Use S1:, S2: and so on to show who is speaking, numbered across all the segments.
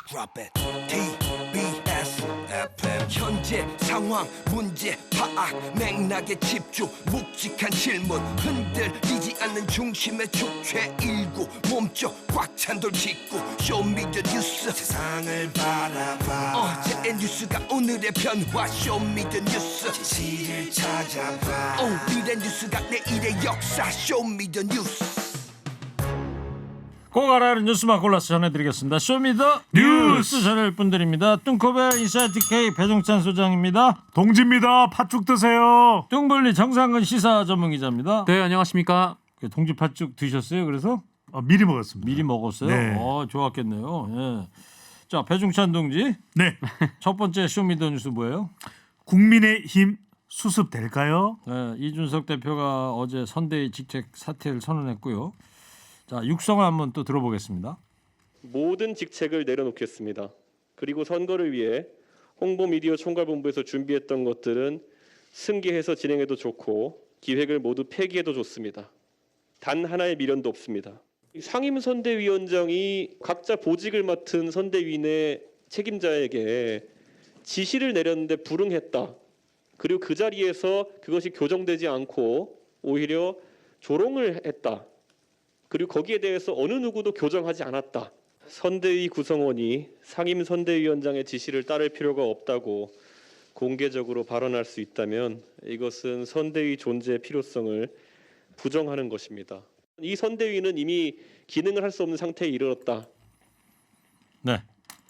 S1: Drop it. TBS FM. 현재 상황 문제 파악 맥락에 집중 묵직한 질문 흔들리지 않는 중심의 축 최일구 몸쪽 꽉 찬 돌 짚고 쇼미더 뉴스 세상을 바라봐 어제의 뉴스가 오늘의 변화 쇼미더 뉴스 진실을 찾아봐 오늘의 뉴스가 내일의 역사 쇼미더 뉴스
S2: 꼭 알아야 뉴스만 골라서 전해드리겠습니다. 쇼미더 뉴스 전할 분들입니다. 뚱코베 인사이트 K 배종찬 소장입니다.
S3: 동지입니다. 팥죽 드세요.
S2: 뚱블리 정상근 시사 전문기자입니다.
S4: 네, 안녕하십니까.
S2: 동지 팥죽 드셨어요? 그래서
S3: 미리 먹었습니다.
S2: 미리 먹었어요?
S3: 네.
S2: 좋았겠네요. 예. 자, 배종찬 동지.
S3: 네.
S2: 첫 번째 쇼미더 뉴스 뭐예요?
S3: 국민의힘 수습 될까요?
S2: 네, 이준석 대표가 어제 선대위 직책 사퇴를 선언했고요. 자, 육성을 한번 또 들어보겠습니다.
S5: 모든 직책을 내려놓겠습니다. 그리고 선거를 위해 홍보미디어총괄본부에서 준비했던 것들은 승계해서 진행해도 좋고 기획을 모두 폐기해도 좋습니다. 단 하나의 미련도 없습니다. 상임선대위원장이 각자 보직을 맡은 선대위내 책임자에게 지시를 내렸는데 불응했다. 그리고 그 자리에서 그것이 교정되지 않고 오히려 조롱을 했다. 그리고 거기에 대해서 어느 누구도 교정하지 않았다. 선대위 구성원이 상임선대위원장의 지시를 따를 필요가 없다고 공개적으로 발언할 수 있다면 이것은 선대위 존재의 필요성을 부정하는 것입니다. 이 선대위는 이미 기능을 할 수 없는 상태에 이르렀다.
S2: 네.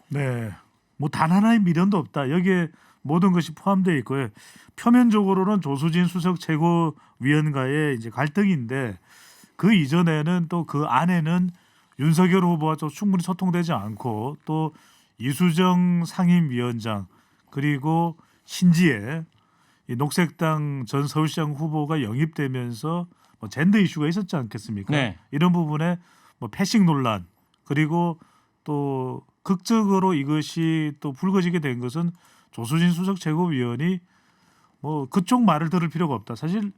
S3: 네. 뭐 단 하나의 미련도 없다. 여기에 모든 것이 포함되어 있고요. 표면적으로는 조수진 수석 최고위원과의 이제 갈등인데 그 이전에는 또 그 안에는 윤석열 후보와 좀 충분히 소통되지 않고 또 이수정 상임위원장 그리고 신지혜 이 녹색당 전 서울시장 후보가 영입되면서 뭐 젠더 이슈가 있었지 않겠습니까?
S2: 네.
S3: 이런 부분에 뭐 패싱 논란 그리고 또 극적으로 이것이 또 불거지게 된 것은 조수진 수석 최고위원이 뭐 그쪽 말을 들을 필요가 없다. 사실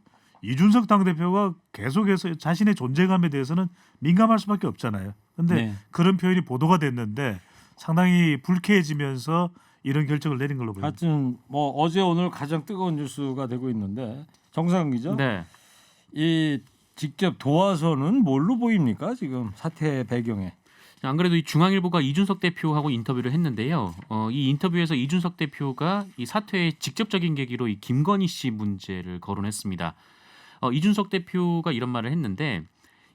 S3: 이준석 당대표가 계속해서 자신의 존재감에 대해서는 민감할 수밖에 없잖아요. 그런데
S2: 네.
S3: 그런 표현이 보도가 됐는데 상당히 불쾌해지면서 이런 결정을 내린 걸로 보입니다.
S2: 하여튼 뭐 어제 오늘 가장 뜨거운 뉴스가 되고 있는데 정상근 기자.
S4: 네.
S2: 이 직접 도와서는 뭘로 보입니까? 지금 사태 배경에.
S4: 안 그래도 이 중앙일보가 이준석 대표하고 인터뷰를 했는데요. 이 인터뷰에서 이준석 대표가 이 사퇴의 직접적인 계기로 이 김건희 씨 문제를 거론했습니다. 이준석 대표가 이런 말을 했는데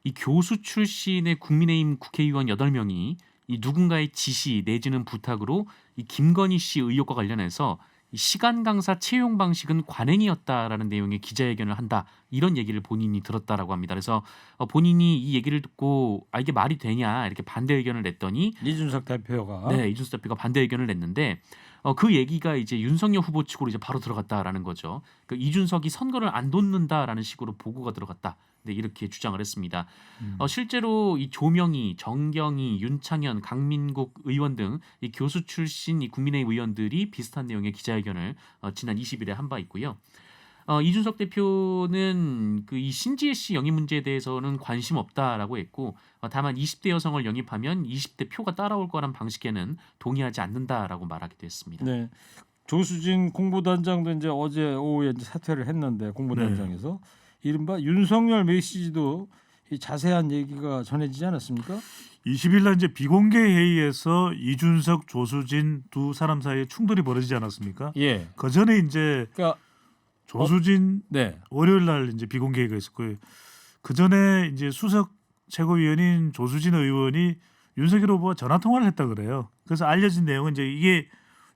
S4: 이 교수 출신의 국민의힘 국회의원 8명이 이 누군가의 지시 내지는 부탁으로 이 김건희 씨 의혹과 관련해서 이 시간 강사 채용 방식은 관행이었다라는 내용의 기자회견을 한다. 이런 얘기를 본인이 들었다라고 합니다. 그래서 본인이 이 얘기를 듣고 이게 말이 되냐 이렇게 반대 의견을 냈더니
S2: 이준석 대표가
S4: 네, 이준석 대표가 반대 의견을 냈는데 그 얘기가 이제 윤석열 후보 측으로 이제 바로 들어갔다라는 거죠. 그 이준석이 선거를 안 돕는다라는 식으로 보고가 들어갔다. 네, 이렇게 주장을 했습니다. 실제로 이 조명희, 정경희, 윤창현, 강민국 의원 등 이 교수 출신 이 국민의힘 의원들이 비슷한 내용의 기자회견을 지난 20일에 한 바 있고요. 이준석 대표는 그 이 신지혜 씨 영입 문제에 대해서는 관심 없다라고 했고 다만 20대 여성을 영입하면 20대 표가 따라올 거란 방식에는 동의하지 않는다라고 말하기도 했습니다.
S2: 네. 조수진 공보단장도 이제 어제 오후에 이제 사퇴를 했는데 공보단장에서 이른바 윤석열 메시지도 이 자세한 얘기가 전해지지 않았습니까?
S3: 20일 날 이제 비공개 회의에서 이준석, 조수진 두 사람 사이에 충돌이 벌어지지 않았습니까?
S2: 예.
S3: 그 전에 이제
S2: 그러니까
S3: 조수진
S2: 네.
S3: 월요일 날 이제 비공개 회의가 있었고요. 그 전에 이제 수석 최고위원인 조수진 의원이 윤석열 후보와 전화 통화를 했다 그래요. 그래서 알려진 내용은 이제 이게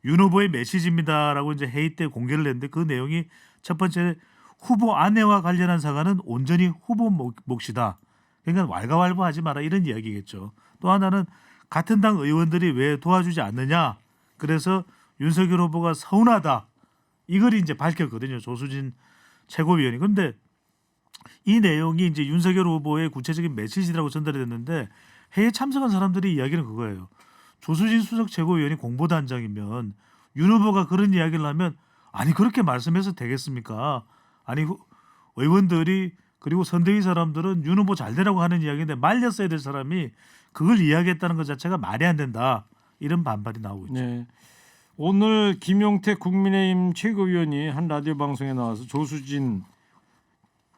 S3: 윤 후보의 메시지입니다라고 이제 회의 때 공개를 했는데 그 내용이 첫 번째 후보 아내와 관련한 사과는 온전히 후보 몫이다. 그러니까 왈가왈부하지 마라 이런 이야기겠죠. 또 하나는 같은 당 의원들이 왜 도와주지 않느냐. 그래서 윤석열 후보가 서운하다. 이걸 이제 밝혔거든요. 조수진 최고위원이. 그런데 이 내용이 이제 윤석열 후보의 구체적인 메시지라고 전달이 됐는데 회의에 참석한 사람들이 이야기는 그거예요. 조수진 수석 최고위원이 공보단장이면 윤 후보가 그런 이야기를 하면 아니 그렇게 말씀해서 되겠습니까? 아니 의원들이 그리고 선대위 사람들은 윤 후보 잘 되라고 하는 이야기인데 말렸어야 될 사람이 그걸 이야기했다는 것 자체가 말이 안 된다. 이런 반발이 나오고 있죠.
S2: 네. 오늘 김용태 국민의힘 최고위원이 한 라디오 방송에 나와서 조수진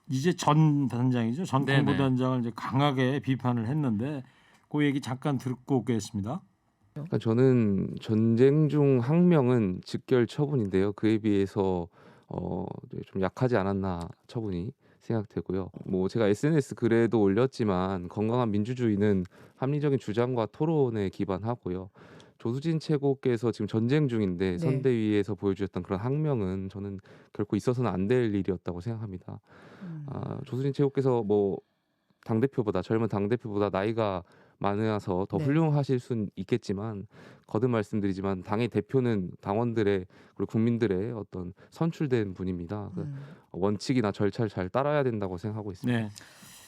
S2: 이제 전 단장이죠. 전
S4: 네네.
S2: 공보단장을 이제 강하게 비판을 했는데 그 얘기 잠깐 듣고 오겠습니다.
S6: 그러니까 저는 전쟁 중 항명은 즉결 처분인데요. 그에 비해서 좀 약하지 않았나 처분이 생각되고요. 뭐 제가 SNS 글에도 올렸지만 건강한 민주주의는 합리적인 주장과 토론에 기반하고요. 조수진 최고께서 지금 전쟁 중인데
S7: 네.
S6: 선대위에서 보여주셨던 그런 항명은 저는 결코 있어서는 안 될 일이었다고 생각합니다. 조수진 최고께서 뭐 젊은 당대표보다 나이가 많아서 더
S7: 네.
S6: 훌륭하실 수는 있겠지만 거듭 말씀드리지만 당의 대표는 당원들의 그리고 국민들의 어떤 선출된 분입니다. 그 원칙이나 절차를 잘 따라야 된다고 생각하고 있습니다.
S2: 네.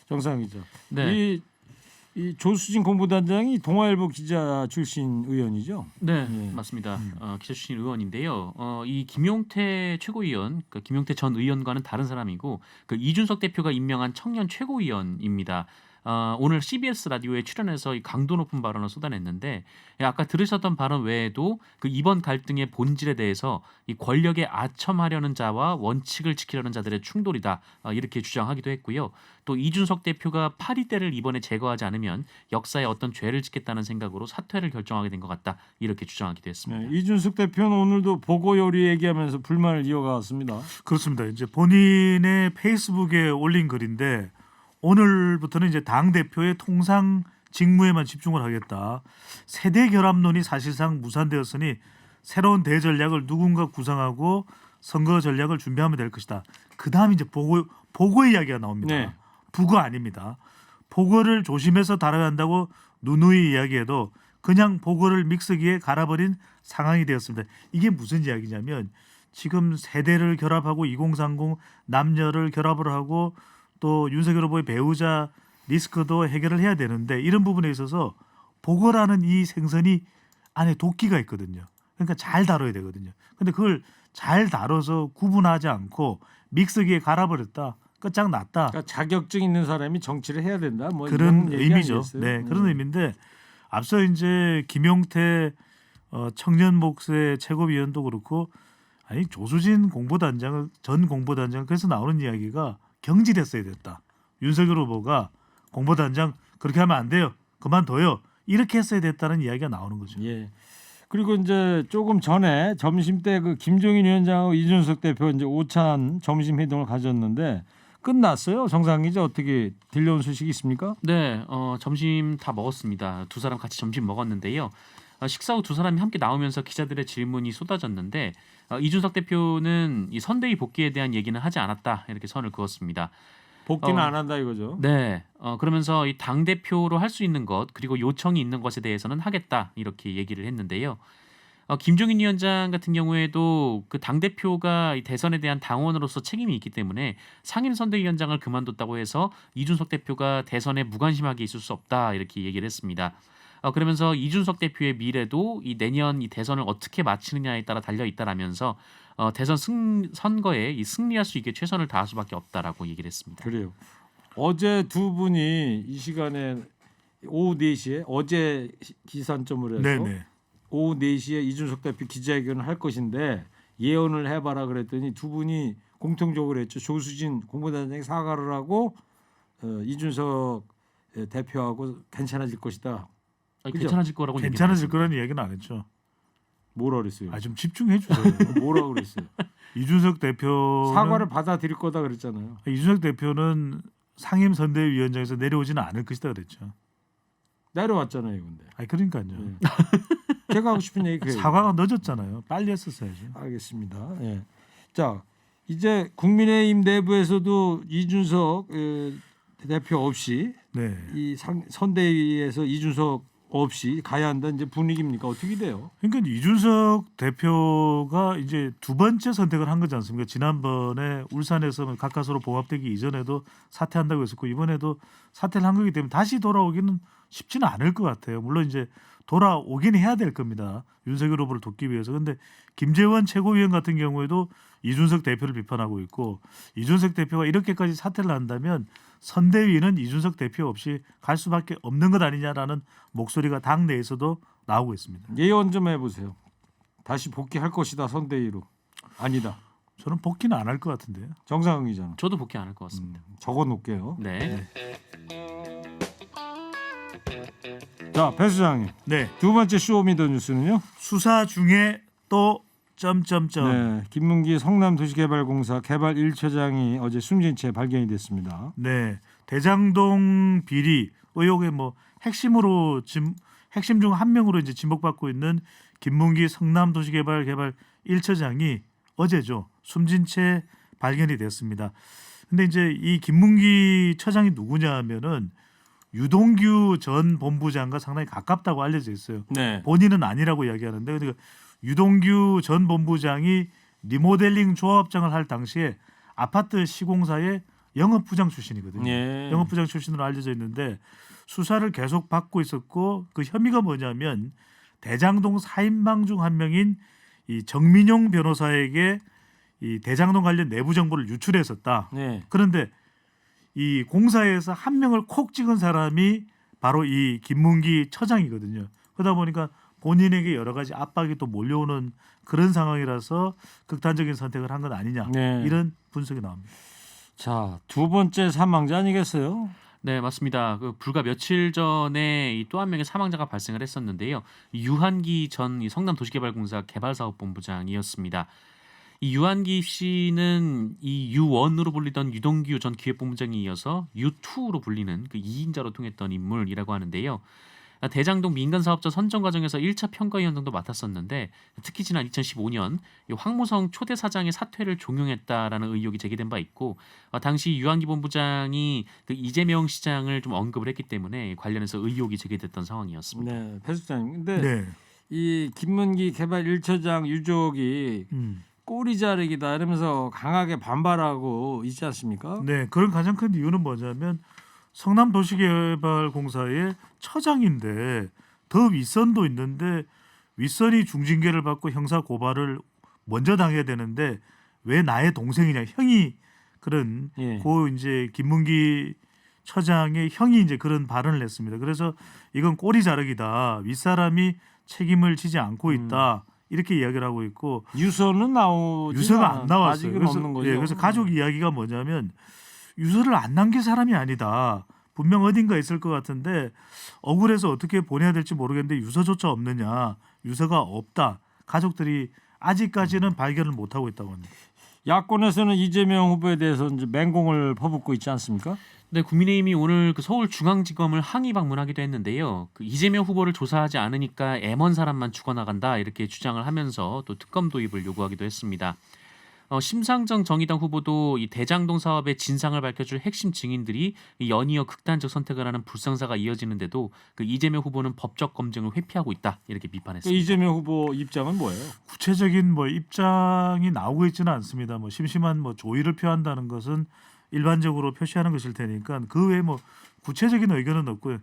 S2: 정상 기자.
S4: 네.
S2: 이 조수진 공보단장이 동아일보 기자 출신 의원이죠.
S4: 네,
S2: 예.
S4: 맞습니다. 기자 출신 의원인데요. 이 김용태 최고위원, 그 김용태 전 의원과는 다른 사람이고 그 이준석 대표가 임명한 청년 최고위원입니다. 오늘 CBS 라디오에 출연해서 이 강도 높은 발언을 쏟아냈는데 아까 들으셨던 발언 외에도 그 이번 갈등의 본질에 대해서 이 권력에 아첨하려는 자와 원칙을 지키려는 자들의 충돌이다 이렇게 주장하기도 했고요. 또 이준석 대표가 파리떼를 이번에 제거하지 않으면 역사에 어떤 죄를 짓겠다는 생각으로 사퇴를 결정하게 된 것 같다 이렇게 주장하기도 했습니다.
S2: 네. 이준석 대표는 오늘도 보고 요리 얘기하면서 불만을 이어갔습니다.
S3: 그렇습니다. 이제 본인의 페이스북에 올린 글인데 오늘부터는 이제 당 대표의 통상 직무에만 집중을 하겠다. 세대 결합론이 사실상 무산되었으니 새로운 대전략을 누군가 구상하고 선거 전략을 준비하면 될 것이다. 그다음 이제 보고 이야기가 나옵니다.
S2: 네.
S3: 부거 아닙니다. 보고를 조심해서 다뤄야 한다고 누누이 이야기해도 그냥 보고를 믹서기에 갈아버린 상황이 되었습니다. 이게 무슨 이야기냐면 지금 세대를 결합하고 2030 남녀를 결합을 하고 또 윤석열 후보의 배우자 리스크도 해결을 해야 되는데 이런 부분에 있어서 보고라는 이 생선이 안에 도끼가 있거든요. 그러니까 잘 다뤄야 되거든요. 근데 그걸 잘 다뤄서 구분하지 않고 믹서기에 갈아버렸다. 끝장났다.
S2: 그러니까 자격증 있는 사람이 정치를 해야 된다. 뭐
S3: 그런
S2: 이런 얘기
S3: 의미죠.
S2: 아니겠어요?
S3: 네, 그런 의미인데 앞서 이제 김용태 청년 목세 최고위원도 그렇고 아니 조수진 공보단장을 전 공보단장 그래서 나오는 이야기가 경질했어야 됐다. 윤석열 후보가 공보단장 그렇게 하면 안 돼요. 그만둬요. 이렇게 했어야 됐다는 이야기가 나오는 거죠.
S2: 예. 그리고 이제 조금 전에 점심 때 그 김종인 위원장하고 이준석 대표 이제 오찬 점심 회동을 가졌는데 끝났어요. 정상 기자 어떻게 들려온 소식이 있습니까?
S4: 네, 점심 다 먹었습니다. 두 사람 같이 점심 먹었는데요. 식사 후 두 사람이 함께 나오면서 기자들의 질문이 쏟아졌는데 이준석 대표는 이 선대위 복귀에 대한 얘기는 하지 않았다 이렇게 선을 그었습니다.
S2: 복귀는 안 한다 이거죠.
S4: 네, 그러면서 이 당 대표로 할 수 있는 것 그리고 요청이 있는 것에 대해서는 하겠다 이렇게 얘기를 했는데요. 김종인 위원장 같은 경우에도 그 당 대표가 대선에 대한 당원으로서 책임이 있기 때문에 상임선대위원장을 그만뒀다고 해서 이준석 대표가 대선에 무관심하게 있을 수 없다 이렇게 얘기를 했습니다. 그러면서 이준석 대표의 미래도 이 내년 이 대선을 어떻게 마치느냐에 따라 달려 있다라면서 대선 선거에 이 승리할 수 있게 최선을 다할 수밖에 없다라고 얘기를 했습니다.
S2: 그래요. 어제 두 분이 이 시간에 오후 4시에 어제 기산점으로 해서
S3: 네네.
S2: 오후 4시에 이준석 대표 기자회견을 할 것인데 예언을 해봐라 그랬더니 두 분이 공통적으로 했죠. 조수진 공보단장이 사과를 하고 이준석 대표하고 괜찮아질 것이다. 그죠?
S4: 괜찮아질 거라고
S3: 괜찮아질 거라는 이야기는 안 했죠.
S2: 뭐라 그랬어요?
S3: 좀 집중해 주세요.
S2: 뭐라 그랬어요?
S3: 이준석 대표는
S2: 사과를 받아들일 거다 그랬잖아요.
S3: 이준석 대표는 상임선대위원장에서 내려오지는 않을 것이다 그랬죠.
S2: 내려왔잖아요, 근데.
S3: 그러니까요.
S2: 네. 제가 하고 싶은 얘기 그래요.
S3: 사과가 늦었잖아요. 빨리 했었어야죠.
S2: 알겠습니다. 예. 자, 이제 국민의힘 내부에서도 이준석 대표 없이
S3: 네.
S2: 이 선대위에서 이준석 없이 가야 한다는 이제 분위기입니까? 어떻게 돼요?
S3: 그러니까 이준석 대표가 이제 두 번째 선택을 한 거지 않습니까? 지난번에 울산에서 가까스로 봉합되기 이전에도 사퇴한다고 했었고 이번에도 사퇴를 한 거기 때문에 다시 돌아오기는 쉽지는 않을 것 같아요. 물론 이제 돌아오긴 해야 될 겁니다. 윤석열 후보를 돕기 위해서. 근데 김재원 최고위원 같은 경우에도 이준석 대표를 비판하고 있고 이준석 대표가 이렇게까지 사퇴를 한다면 선대위는 이준석 대표 없이 갈 수밖에 없는 것 아니냐라는 목소리가 당 내에서도 나오고 있습니다.
S2: 예언 좀 해보세요. 다시 복귀할 것이다 선대위로. 아니다.
S3: 저는 복귀는 안 할 것 같은데요.
S2: 정상훈 기자는.
S4: 저도 복귀 안 할 것 같습니다.
S2: 적어놓을게요.
S4: 네.
S2: 자, 배 수장님.
S3: 네.
S2: 두 번째 쇼미더뉴스는요.
S3: 수사 중에 또 점점점.
S2: 네, 김문기 성남도시개발공사 개발 1처장이 어제 숨진 채 발견이 됐습니다.
S3: 네. 대장동 비리 의혹의 뭐 핵심 중 한 명으로 이제 지목받고 있는 김문기 성남도시개발 1처장이 어제죠. 숨진 채 발견이 됐습니다. 근데 이제 이 김문기 처장이 누구냐 하면은 유동규 전 본부장과 상당히 가깝다고 알려져 있어요.
S2: 네.
S3: 본인은 아니라고 이야기하는데 그러니까 유동규 전 본부장이 리모델링 조합장을 할 당시에 아파트 시공사의 영업부장 출신이거든요.
S2: 예.
S3: 영업부장 출신으로 알려져 있는데 수사를 계속 받고 있었고 그 혐의가 뭐냐면 대장동 4인방 중 한 명인 이 정민용 변호사에게 이 대장동 관련 내부 정보를 유출했었다.
S2: 네.
S3: 그런데 이 공사에서 한 명을 콕 찍은 사람이 바로 이 김문기 처장이거든요. 그러다 보니까 본인에게 여러 가지 압박이 또 몰려오는 그런 상황이라서 극단적인 선택을 한 것 아니냐
S2: 네.
S3: 이런 분석이 나옵니다.
S2: 자, 두 번째 사망자 아니겠어요?
S4: 네, 맞습니다. 그 불과 며칠 전에 또 한 명의 사망자가 발생을 했었는데요. 유한기 전 이 성남도시개발공사 개발사업본부장이었습니다. 이 유한기 씨는 이 U1으로 불리던 유동규 전 기획본부장에 이어서 U2로 불리는 그 2인자로 통했던 인물이라고 하는데요. 대장동 민간사업자 선정 과정에서 1차 평가위원 등도 맡았었는데 특히 지난 2015년 황무성 초대 사장의 사퇴를 종용했다라는 의혹이 제기된 바 있고 당시 유한기 본부장이 그 이재명 시장을 좀 언급을 했기 때문에 관련해서 의혹이 제기됐던 상황이었습니다.
S2: 네, 배 수장님. 근데
S3: 네.
S2: 이 김문기 개발 1처장 유족이 꼬리 자르기다 이러면서 강하게 반발하고 있지 않습니까?
S3: 네, 그런 가장 큰 이유는 뭐냐면 성남도시개발공사의 처장인데 더 윗선도 있는데 윗선이 중징계를 받고 형사 고발을 먼저 당해야 되는데 왜 나의 동생이냐 형이 그런
S2: 예.
S3: 고 이제 김문기 처장의 형이 이제 그런 발언을 했습니다. 그래서 이건 꼬리 자르기다. 윗사람이 책임을 지지 않고 있다. 이렇게 이야기를 하고 있고
S2: 유서는 나오지
S3: 유서가 안 나왔어요.
S2: 아직은
S3: 그래서,
S2: 없는 거죠.
S3: 예, 그래서 가족 이야기가 뭐냐면 유서를 안 남긴 사람이 아니다. 분명 어딘가 있을 것 같은데 억울해서 어떻게 보내야 될지 모르겠는데 유서조차 없느냐. 유서가 없다. 가족들이 아직까지는 발견을 못하고 있다고 합니다.
S2: 야권에서는 이재명 후보에 대해서 이제 맹공을 퍼붓고 있지 않습니까?
S4: 네, 국민의힘이 오늘 그 서울중앙지검을 항의 방문하기도 했는데요. 그 이재명 후보를 조사하지 않으니까 애먼 사람만 죽어나간다 이렇게 주장을 하면서 또 특검 도입을 요구하기도 했습니다. 심상정 정의당 후보도 이 대장동 사업의 진상을 밝혀줄 핵심 증인들이 연이어 극단적 선택을 하는 불상사가 이어지는데도 그 이재명 후보는 법적 검증을 회피하고 있다 이렇게 비판했습니다.
S2: 이재명 후보 입장은 뭐예요?
S3: 구체적인 뭐 입장이 나오고 있지는 않습니다. 뭐 심심한 뭐 조의를 표한다는 것은 일반적으로 표시하는 것일 테니까 그 외에 뭐 구체적인 의견은 없고요.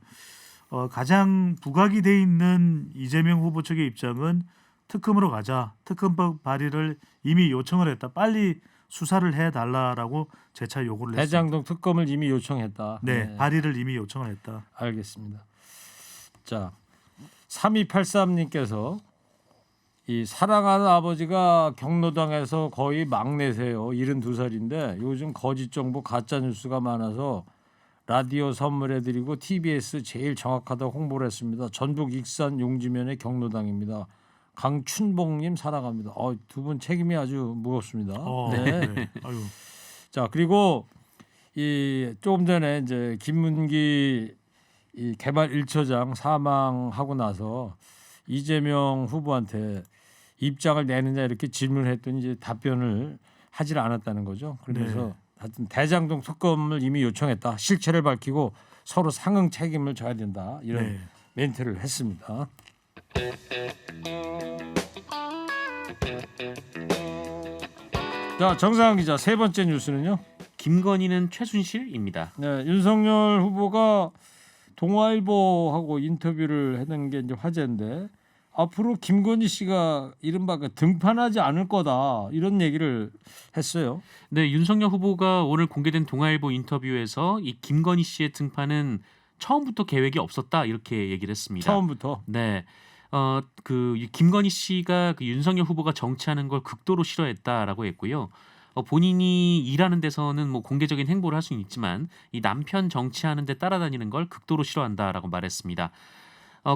S3: 가장 부각이 돼 있는 이재명 후보 측의 입장은 특검으로 가자. 특검법 발의를 이미 요청을 했다. 빨리 수사를 해달라라고 재차 요구를 했습니다.
S2: 대장동 특검을 이미 요청했다.
S3: 네, 발의를 이미 요청을 했다.
S2: 알겠습니다. 자, 3283님께서 이 사랑하는 아버지가 경로당에서 거의 막내세요. 72살인데 요즘 거짓 정보 가짜 뉴스가 많아서 라디오 선물해드리고 TBS 제일 정확하다고 홍보를 했습니다. 전북 익산 용지면의 경로당입니다. 강춘봉님 사랑합니다. 두 분 책임이 아주 무겁습니다. 네.
S3: 네. 아유.
S2: 자, 그리고 이 조금 전에 이제 김문기 이 개발 1처장 사망하고 나서 이재명 후보한테 입장을 내느냐 이렇게 질문했더니 이제 답변을 하질 않았다는 거죠. 그래서
S3: 네.
S2: 하여튼 대장동 특검을 이미 요청했다. 실체를 밝히고 서로 상응 책임을 져야 된다. 이런
S3: 네.
S2: 멘트를 했습니다. 자, 정상훈 기자 세 번째 뉴스는요.
S4: 김건희는 최순실입니다.
S2: 네, 윤석열 후보가 동아일보하고 인터뷰를 했는 게 이제 화제인데 앞으로 김건희 씨가 이른바 그 등판하지 않을 거다 이런 얘기를 했어요.
S4: 네, 윤석열 후보가 오늘 공개된 동아일보 인터뷰에서 이 김건희 씨의 등판은 처음부터 계획이 없었다 이렇게 얘기를 했습니다.
S2: 처음부터.
S4: 네. 이 김건희 씨가 그 윤석열 후보가 정치하는 걸 극도로 싫어했다라고 했고요. 본인이 일하는 데서는 뭐 공개적인 행보를 할 수는 있지만 이 남편 정치하는 데 따라다니는 걸 극도로 싫어한다라고 말했습니다.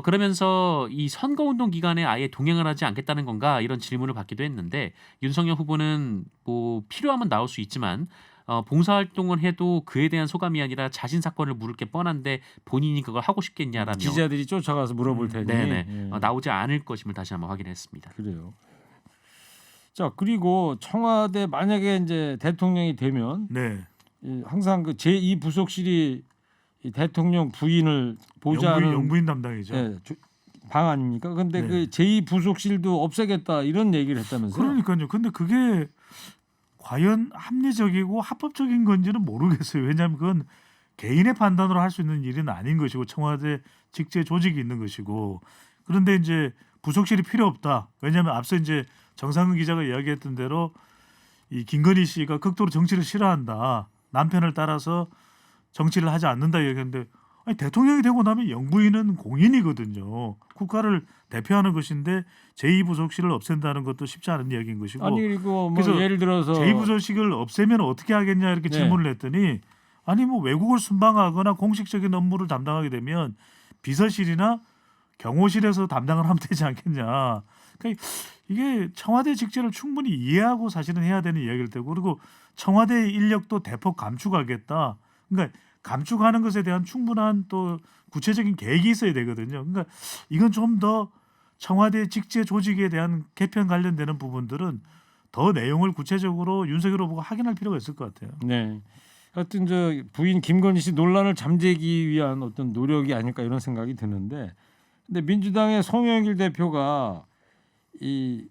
S4: 그러면서 이 선거운동 기간에 아예 동행을 하지 않겠다는 건가 이런 질문을 받기도 했는데 윤석열 후보는 뭐 필요하면 나올 수 있지만 봉사활동을 해도 그에 대한 소감이 아니라 자신 사건을 물을 게 뻔한데 본인이 그걸 하고 싶겠냐라며
S2: 기자들이 쫓아가서 물어볼 테니
S4: 네네
S2: 예.
S4: 나오지 않을 것임을 다시 한번 확인했습니다.
S2: 그래요. 자 그리고 청와대 만약에 이제 대통령이 되면
S3: 네.
S2: 항상 그 제2 부속실이 이 대통령 부인을 보좌하는
S3: 영부인 담당이죠.
S2: 예, 방 아닙니까? 근데
S3: 네.
S2: 그 제2 부속실도 없애겠다 이런 얘기를 했다면서요?
S3: 그러니까요. 근데 그게 과연 합리적이고 합법적인 건지는 모르겠어요. 왜냐하면 그건 개인의 판단으로 할 수 있는 일은 아닌 것이고 청와대 직제 조직이 있는 것이고 그런데 이제 부속실이 필요 없다. 왜냐하면 앞서 이제 정상근 기자가 이야기했던 대로 이 김건희 씨가 극도로 정치를 싫어한다. 남편을 따라서 정치를 하지 않는다 얘기했는데 아니, 대통령이 되고 나면 영부인은 공인이거든요. 국가를 대표하는 것인데 제2부속실을 없앤다는 것도 쉽지 않은 이야기인 것이고
S2: 아니 그리고 뭐
S3: 그래서
S2: 예를 들어서
S3: 제2부속실을 없애면 어떻게 하겠냐 이렇게
S2: 네.
S3: 질문을 했더니 아니 뭐 외국을 순방하거나 공식적인 업무를 담당하게 되면 비서실이나 경호실에서 담당을 하면 되지 않겠냐. 그러니까 이게 청와대 직제를 충분히 이해하고 사실은 해야 되는 이야기일 테고 그리고 청와대 인력도 대폭 감축하겠다. 그러니까 감축하는 것에 대한 충분한 또 구체적인 계획이 있어야 되거든요. 그러니까 이건 좀 더 청와대 직제 조직에 대한 개편 관련되는 부분들은 더 내용을 구체적으로 윤석열 후보가 확인할 필요가 있을 것 같아요.
S2: 네. 하여튼 저 부인 김건희 씨 논란을 잠재기 위한 어떤 노력이 아닐까 이런 생각이 드는데 근데 민주당의 송영길 대표가 이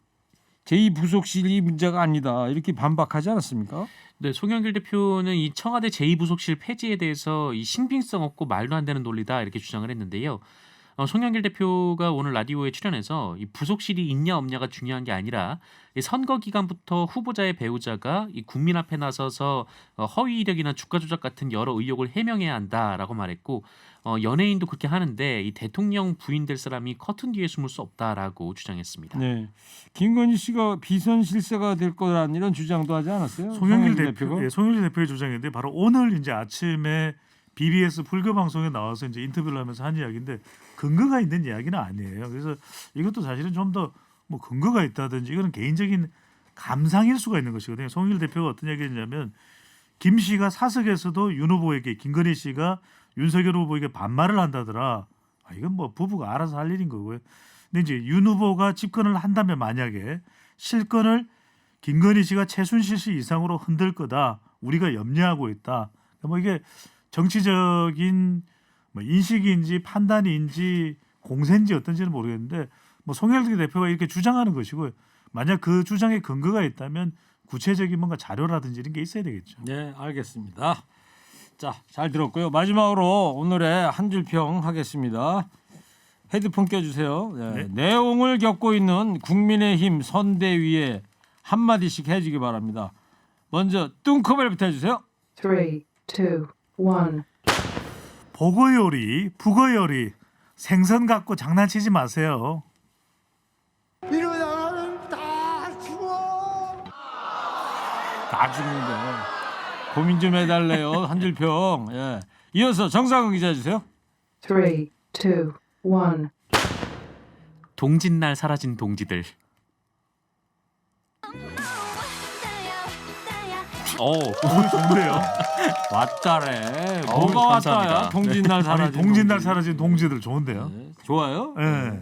S2: 제2부속실이 문제가 아니다 이렇게 반박하지 않았습니까?
S4: 네, 송영길 대표는 이 청와대 제2부속실 폐지에 대해서 이 신빙성 없고 말도 안 되는 논리다 이렇게 주장을 했는데요. 송영길 대표가 오늘 라디오에 출연해서 이 부속실이 있냐 없냐가 중요한 게 아니라 이 선거 기간부터 후보자의 배우자가 이 국민 앞에 나서서 허위 이력이나 주가 조작 같은 여러 의혹을 해명해야 한다라고 말했고 연예인도 그렇게 하는데 이 대통령 부인 될 사람이 커튼 뒤에 숨을 수 없다라고 주장했습니다.
S2: 네. 김건희 씨가 비선 실세가 될 거라는 이런 주장도 하지 않았어요?
S3: 송영길
S2: 대표가?
S3: 대표, 송영길 대표의 주장인데 바로 오늘 이제 아침에 BBS 불교 방송에 나와서 이제 인터뷰를 하면서 한 이야기인데 근거가 있는 이야기는 아니에요. 그래서 이것도 사실은 좀 더 뭐 근거가 있다든지 이거는 개인적인 감상일 수가 있는 것이거든요. 송영길 대표가 어떤 얘기했냐면 김 씨가 사석에서도 윤 후보에게 김건희 씨가 윤석열 후보에게 반말을 한다더라. 이건 뭐 부부가 알아서 할 일인 거고요. 근데 이제 윤 후보가 집권을 한다면 만약에 실권을 김건희 씨가 최순실 씨 이상으로 흔들 거다. 우리가 염려하고 있다. 뭐 이게 정치적인 뭐 인식인지 판단인지 공세인지 어떤지는 모르겠는데 뭐 송영길 대표가 이렇게 주장하는 것이고 만약 그 주장에 근거가 있다면 구체적인 뭔가 자료라든지 이런 게 있어야 되겠죠.
S2: 네, 알겠습니다. 자, 잘 들었고요. 마지막으로 오늘의 한 줄 평 하겠습니다. 헤드폰 껴주세요. 네. 내용을 겪고 있는 국민의힘 선대위에 한마디씩 해주기 바랍니다. 먼저 뚱커벨부터 해주세요.
S7: 3, 2, 1.
S3: 보거요리, 북어요리, 생선 갖고 장난치지 마세요.
S1: 이러다가는 다 죽어.
S2: 다 죽는데 고민 좀 해달래요. 한 줄 평. 예. 이어서 정상훈 기자 해주세요.
S7: 3, 2, 1.
S4: 동짓날 사라진 동지들.
S3: 좋은데요.
S2: 왔다래.
S4: 어우,
S2: 뭐가
S4: 감사합니다.
S2: 왔다야? 동짓날
S3: 아니
S2: 사라진
S3: 동짓날
S2: 동지.
S3: 사라진 동지들 좋은데요.
S2: 네. 좋아요.
S3: 예.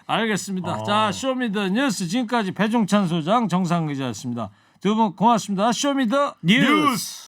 S2: 알겠습니다. 자, 쇼미더 뉴스 지금까지 배종찬 소장 정상 기자였습니다. 두 분 고맙습니다. 쇼미더
S4: 뉴스.